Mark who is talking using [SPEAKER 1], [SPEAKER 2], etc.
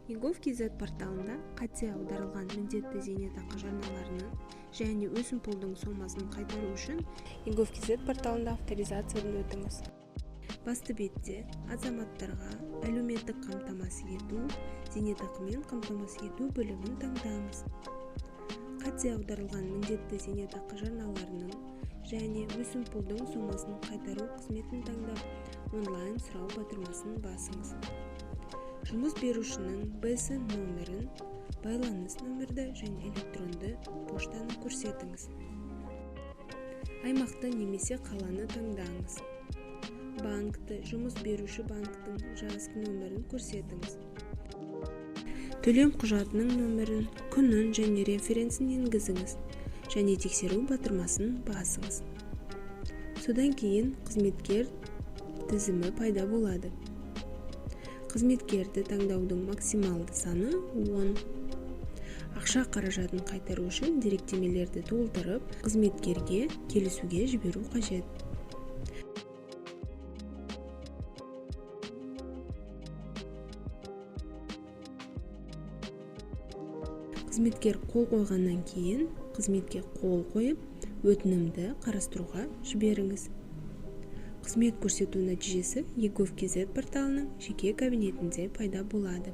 [SPEAKER 1] егов.kz порталында қате аударылған міндетті зейнетақы жарналарының және өсімпұлдың сомасын қайтару үшін егов.kz порталында авторизациядан өтіңіз. Басты бетте азаматтарға әлеуметтік қамтамасыз ету, зейнетақымен қамтамасыз ету бөлімін таңдаңыз. Қате аударылған міндетті зейнетақы жарналарының және өсімпұлдың сомасын қайтару қызметін таңдап, онлайн сұрау батырмасын басыңыз. Жұмыс берушінің БСН номерін, байланыс нөмірді және электронды поштаны көрсетіңіз. Аймақты немесе қаланы таңдаңыз. Банкті, жұмыс беруші банктың жазық нөмірін көрсетіңіз. Төлем құжатының нөмірін, күнін және референсін енгізіңіз және тексеру батырмасын басыңыз. Содан кейін қызметкер тізімі пайда болады. Қызметкерді таңдаудың максималды саны 10. Ақша қаражатын қайтару үшін деректемелерді толтырып, қызметкерге келісуге жіберу қажет. Қызметкер қол қойғаннан кейін, қызметке қол қойып, өтінімді қарастыруға жіберіңіз. Қызмет көрсету нәтижесі егов.kz порталының жеке кабинетінде пайда болады.